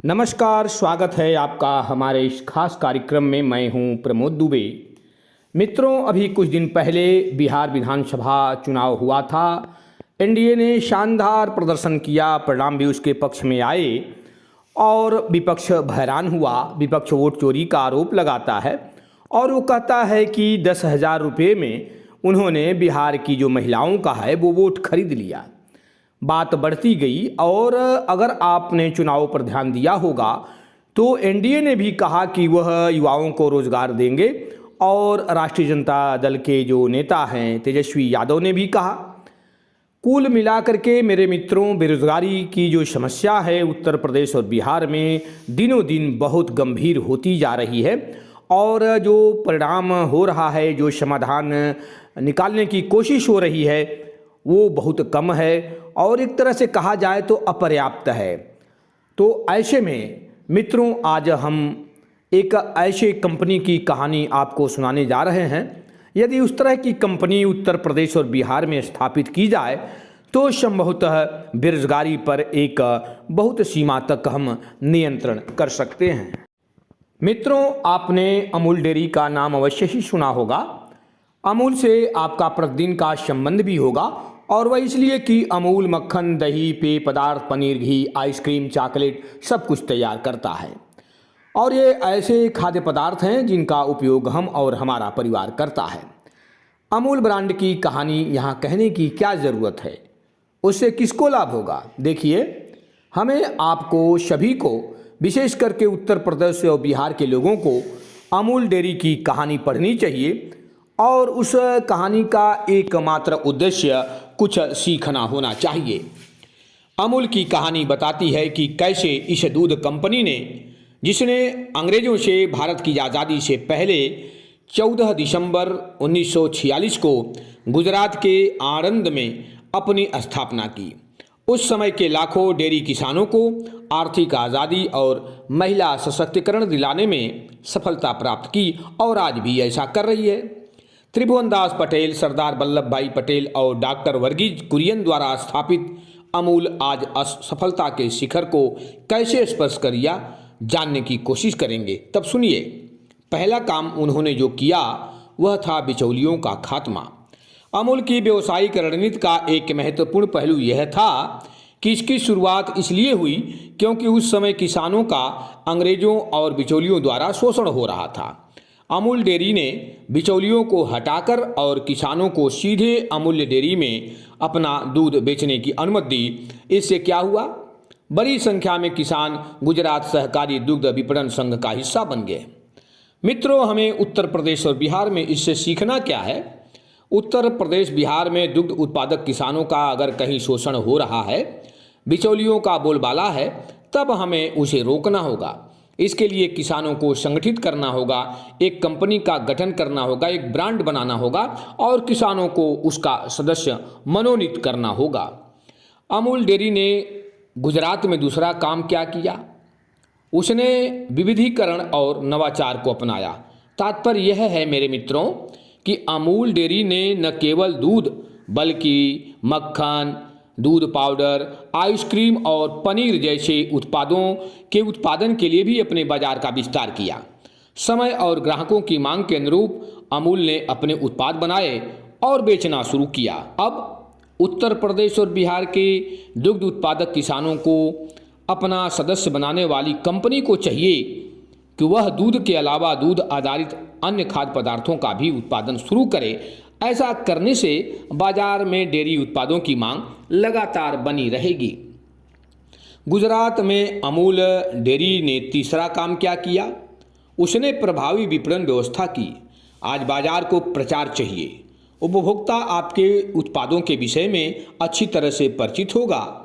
नमस्कार, स्वागत है आपका हमारे इस खास कार्यक्रम में। मैं हूं प्रमोद दुबे। मित्रों, अभी कुछ दिन पहले बिहार विधानसभा चुनाव हुआ था। एनडीए ने शानदार प्रदर्शन किया, परिणाम भी उसके पक्ष में आए और विपक्ष हैरान हुआ। विपक्ष वोट चोरी का आरोप लगाता है और वो कहता है कि 10,000 रुपये में उन्होंने बिहार की जो महिलाओं का है वो वोट खरीद लिया। बात बढ़ती गई और अगर आपने चुनाव पर ध्यान दिया होगा तो एनडीए ने भी कहा कि वह युवाओं को रोजगार देंगे और राष्ट्रीय जनता दल के जो नेता हैं तेजस्वी यादव ने भी कहा। कुल मिलाकर के मेरे मित्रों, बेरोजगारी की जो समस्या है उत्तर प्रदेश और बिहार में दिनों दिन बहुत गंभीर होती जा रही है और जो परिणाम हो रहा है, जो समाधान निकालने की कोशिश हो रही है वो बहुत कम है और एक तरह से कहा जाए तो अपर्याप्त है। तो ऐसे में मित्रों, आज हम एक ऐसे कंपनी की कहानी आपको सुनाने जा रहे हैं। यदि उस तरह की कंपनी उत्तर प्रदेश और बिहार में स्थापित की जाए तो संभवतः बेरोजगारी पर एक बहुत सीमा तक हम नियंत्रण कर सकते हैं। मित्रों, आपने अमूल डेयरी का नाम अवश्य ही सुना होगा। अमूल से आपका प्रतिदिन का संबंध भी होगा और वह इसलिए कि अमूल मक्खन, दही, पेय पदार्थ, पनीर, घी, आइसक्रीम, चॉकलेट सब कुछ तैयार करता है और ये ऐसे खाद्य पदार्थ हैं जिनका उपयोग हम और हमारा परिवार करता है। अमूल ब्रांड की कहानी यहाँ कहने की क्या ज़रूरत है, उससे किसको लाभ होगा? देखिए, हमें, आपको, सभी को, विशेष करके उत्तर प्रदेश और बिहार के लोगों को अमूल डेयरी की कहानी पढ़नी चाहिए और उस कहानी का एकमात्र उद्देश्य कुछ सीखना होना चाहिए। अमूल की कहानी बताती है कि कैसे इस दूध कंपनी ने, जिसने अंग्रेजों से भारत की आज़ादी से पहले 14 दिसंबर 1946 को गुजरात के आणंद में अपनी स्थापना की, उस समय के लाखों डेयरी किसानों को आर्थिक आज़ादी और महिला सशक्तिकरण दिलाने में सफलता प्राप्त की और आज भी ऐसा कर रही है। त्रिभुवनदास पटेल, सरदार वल्लभ भाई पटेल और डॉक्टर वर्गीज कुरियन द्वारा स्थापित अमूल आज सफलता के शिखर को कैसे स्पर्श कर लिया, जानने की कोशिश करेंगे। तब सुनिए, पहला काम उन्होंने जो किया वह था बिचौलियों का खात्मा। अमूल की व्यावसायिक रणनीति का एक महत्वपूर्ण पहलू यह था कि इसकी शुरुआत इसलिए हुई क्योंकि उस समय किसानों का अंग्रेजों और बिचौलियों द्वारा शोषण हो रहा था। अमूल डेयरी ने बिचौलियों को हटाकर और किसानों को सीधे अमूल्य डेयरी में अपना दूध बेचने की अनुमति दी। इससे क्या हुआ? बड़ी संख्या में किसान गुजरात सहकारी दुग्ध विपणन संघ का हिस्सा बन गए। मित्रों, हमें उत्तर प्रदेश और बिहार में इससे सीखना क्या है? उत्तर प्रदेश बिहार में दुग्ध उत्पादक किसानों का अगर कहीं शोषण हो रहा है, बिचौलियों का बोलबाला है, तब हमें उसे रोकना होगा। इसके लिए किसानों को संगठित करना होगा, एक कंपनी का गठन करना होगा, एक ब्रांड बनाना होगा और किसानों को उसका सदस्य मनोनीत करना होगा। अमूल डेयरी ने गुजरात में दूसरा काम क्या किया? उसने विविधीकरण और नवाचार को अपनाया। तात्पर्य यह है मेरे मित्रों कि अमूल डेयरी ने न केवल दूध बल्कि मक्खन, दूध पाउडर, आइसक्रीम और पनीर जैसे उत्पादों के उत्पादन के लिए भी अपने बाजार का विस्तार किया। समय और ग्राहकों की मांग के अनुरूप अमूल ने अपने उत्पाद बनाए और बेचना शुरू किया। अब उत्तर प्रदेश और बिहार के दुग्ध उत्पादक किसानों को अपना सदस्य बनाने वाली कंपनी को चाहिए कि वह दूध के अलावा दूध आधारित अन्य खाद्य पदार्थों का भी उत्पादन शुरू करे। ऐसा करने से बाजार में डेयरी उत्पादों की मांग लगातार बनी रहेगी। गुजरात में अमूल डेयरी ने तीसरा काम क्या किया? उसने प्रभावी विपणन व्यवस्था की। आज बाजार को प्रचार चाहिए। उपभोक्ता आपके उत्पादों के विषय में अच्छी तरह से परिचित होगा।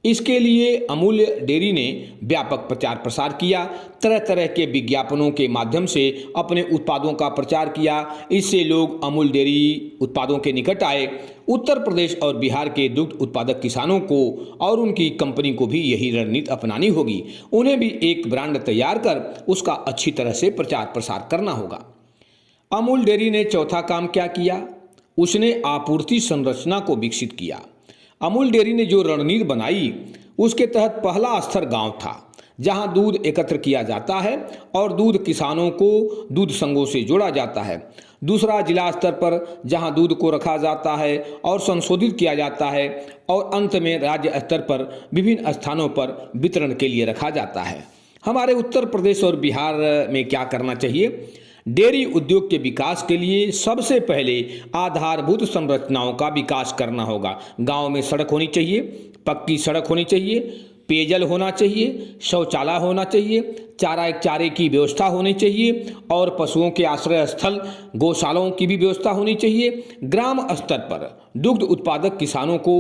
इसके लिए अमूल डेयरी ने व्यापक प्रचार प्रसार किया, तरह तरह के विज्ञापनों के माध्यम से अपने उत्पादों का प्रचार किया। इससे लोग अमूल डेयरी उत्पादों के निकट आए। उत्तर प्रदेश और बिहार के दुग्ध उत्पादक किसानों को और उनकी कंपनी को भी यही रणनीति अपनानी होगी। उन्हें भी एक ब्रांड तैयार कर उसका अच्छी तरह से प्रचार प्रसार करना होगा। अमूल डेयरी ने चौथा काम क्या किया? उसने आपूर्ति संरचना को विकसित किया। अमूल डेयरी ने जो रणनीति बनाई उसके तहत पहला स्तर गांव था, जहां दूध एकत्र किया जाता है और दूध किसानों को दूध संघों से जोड़ा जाता है। दूसरा, जिला स्तर पर जहां दूध को रखा जाता है और संशोधित किया जाता है, और अंत में राज्य स्तर पर विभिन्न स्थानों पर वितरण के लिए रखा जाता है। हमारे उत्तर प्रदेश और बिहार में क्या करना चाहिए? डेयरी उद्योग के विकास के लिए सबसे पहले आधारभूत संरचनाओं का विकास करना होगा। गांव में सड़क होनी चाहिए, पक्की सड़क होनी चाहिए, पेयजल होना चाहिए, शौचालय होना चाहिए, चारे की व्यवस्था होनी चाहिए और पशुओं के आश्रय स्थल गौशालाओं की भी व्यवस्था होनी चाहिए। ग्राम स्तर पर दुग्ध उत्पादक किसानों को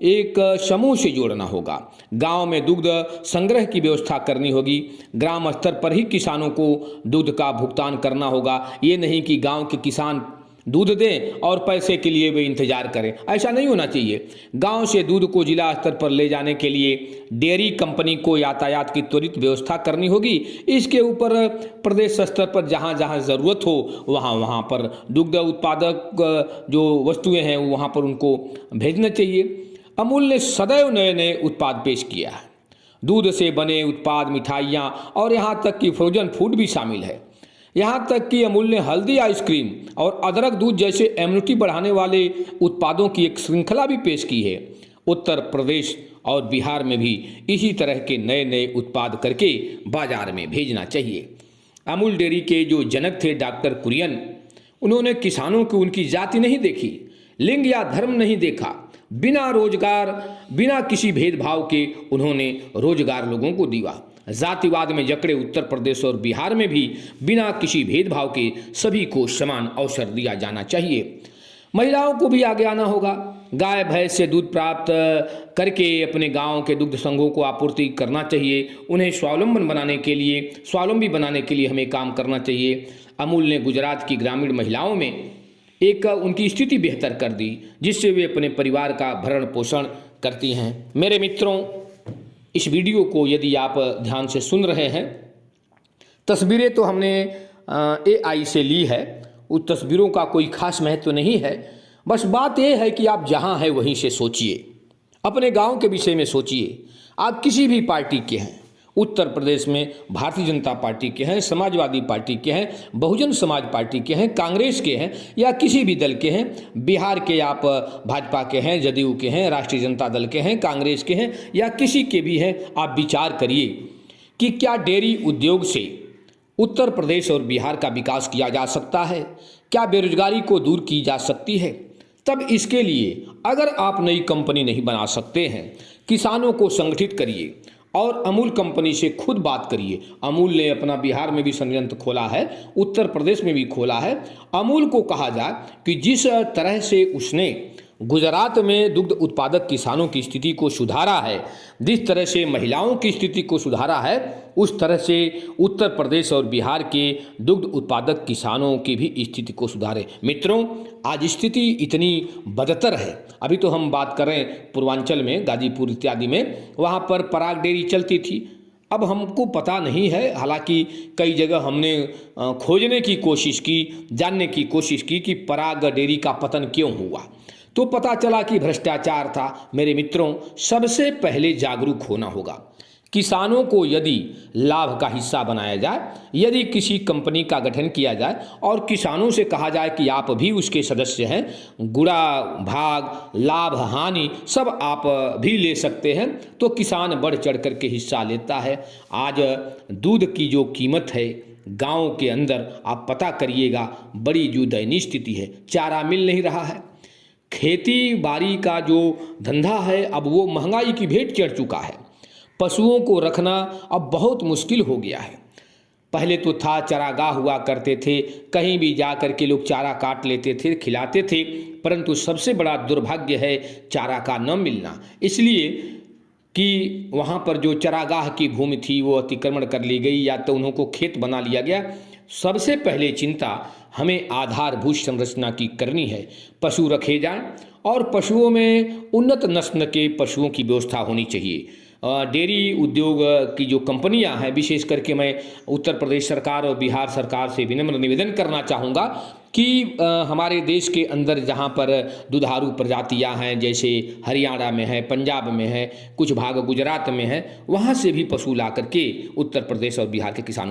एक समूह से जोड़ना होगा। गांव में दुग्ध संग्रह की व्यवस्था करनी होगी। ग्राम स्तर पर ही किसानों को दूध का भुगतान करना होगा। ये नहीं कि गांव के किसान दूध दें और पैसे के लिए वे इंतजार करें, ऐसा नहीं होना चाहिए। गांव से दूध को जिला स्तर पर ले जाने के लिए डेयरी कंपनी को यातायात की त्वरित व्यवस्था करनी होगी। इसके ऊपर प्रदेश स्तर पर जहां जहां ज़रूरत हो वहां पर दुग्ध उत्पादक जो वस्तुएं हैं वहां पर उनको भेजना चाहिए। अमूल ने सदैव नए नए उत्पाद पेश किया है। दूध से बने उत्पाद, मिठाइयाँ और यहाँ तक कि फ्रोजन फूड भी शामिल है। यहाँ तक कि अमूल ने हल्दी आइसक्रीम और अदरक दूध जैसे इम्यूनिटी बढ़ाने वाले उत्पादों की एक श्रृंखला भी पेश की है। उत्तर प्रदेश और बिहार में भी इसी तरह के नए नए उत्पाद करके बाजार में भेजना चाहिए। अमूल डेयरी के जो जनक थे डॉक्टर कुरियन, उन्होंने किसानों की उनकी जाति नहीं देखी, लिंग या धर्म नहीं देखा। बिना रोजगार, बिना किसी भेदभाव के उन्होंने रोजगार लोगों को दिया। जातिवाद में जकड़े उत्तर प्रदेश और बिहार में भी बिना किसी भेदभाव के सभी को समान अवसर दिया जाना चाहिए। महिलाओं को भी आगे आना होगा। गाय भैंस से दूध प्राप्त करके अपने गांव के दुग्ध संघों को आपूर्ति करना चाहिए। उन्हें स्वावलंबी बनाने के लिए हमें काम करना चाहिए। अमूल ने गुजरात की ग्रामीण महिलाओं में एक उनकी स्थिति बेहतर कर दी, जिससे वे अपने परिवार का भरण पोषण करती हैं। मेरे मित्रों, इस वीडियो को यदि आप ध्यान से सुन रहे हैं, तस्वीरें तो हमने AI से ली है, उस तस्वीरों का कोई खास महत्व नहीं है। बस बात यह है कि आप जहां हैं वहीं से सोचिए, अपने गांव के विषय में सोचिए। आप किसी भी पार्टी के हैं, उत्तर प्रदेश में भारतीय जनता पार्टी के हैं, समाजवादी पार्टी के हैं, बहुजन समाज पार्टी के हैं, कांग्रेस के हैं या किसी भी दल के हैं, बिहार के आप भाजपा के हैं, जदयू के हैं, राष्ट्रीय जनता दल के हैं, कांग्रेस के हैं या किसी के भी हैं, आप विचार करिए कि क्या डेयरी उद्योग से उत्तर प्रदेश और बिहार का विकास किया जा सकता है? क्या बेरोजगारी को दूर की जा सकती है? तब इसके लिए अगर आप नई कंपनी नहीं बना सकते हैं, किसानों को संगठित करिए और अमूल कंपनी से खुद बात करिए। अमूल ने अपना बिहार में भी संयंत्र खोला है, उत्तर प्रदेश में भी खोला है। अमूल को कहा जाए कि जिस तरह से उसने गुजरात में दुग्ध उत्पादक किसानों की स्थिति को सुधारा है, जिस तरह से महिलाओं की स्थिति को सुधारा है, उस तरह से उत्तर प्रदेश और बिहार के दुग्ध उत्पादक किसानों की भी स्थिति को सुधारे। मित्रों, आज स्थिति इतनी बदतर है। अभी तो हम बात करें पूर्वांचल में, गाजीपुर इत्यादि में, वहाँ पर पराग डेयरी चलती थी। अब हमको पता नहीं है, हालांकि कई जगह हमने खोजने की कोशिश की, जानने की कोशिश की कि पराग डेयरी का पतन क्यों हुआ, तो पता चला कि भ्रष्टाचार था। मेरे मित्रों, सबसे पहले जागरूक होना होगा। किसानों को यदि लाभ का हिस्सा बनाया जाए, यदि किसी कंपनी का गठन किया जाए और किसानों से कहा जाए कि आप भी उसके सदस्य हैं, गुड़ा भाग, लाभ हानि सब आप भी ले सकते हैं, तो किसान बढ़ चढ़ कर के हिस्सा लेता है। आज दूध की जो कीमत है गांव के अंदर, आप पता करिएगा, बड़ी जो दयनीय स्थिति है। चारा मिल नहीं रहा है। खेती बाड़ी का जो धंधा है अब वो महंगाई की भेंट चढ़ चुका है। पशुओं को रखना अब बहुत मुश्किल हो गया है। पहले तो था, चरागाह हुआ करते थे, कहीं भी जा कर के लोग चारा काट लेते थे, खिलाते थे, परंतु सबसे बड़ा दुर्भाग्य है चारा का न मिलना। इसलिए कि वहाँ पर जो चरागाह की भूमि थी वो अतिक्रमण कर ली गई या तो उन्हों को खेत बना लिया गया। सबसे पहले चिंता हमें आधारभूत संरचना की करनी है। पशु रखे जाएं और पशुओं में उन्नत नस्ल के पशुओं की व्यवस्था होनी चाहिए। डेयरी उद्योग की जो कंपनियां हैं, विशेष करके मैं उत्तर प्रदेश सरकार और बिहार सरकार से विनम्र निवेदन करना चाहूँगा कि हमारे देश के अंदर जहाँ पर दुधारू प्रजातियाँ हैं, जैसे हरियाणा में है, पंजाब में है, कुछ भाग गुजरात में है, वहाँ से भी पशु ला करके उत्तर प्रदेश और बिहार के किसानों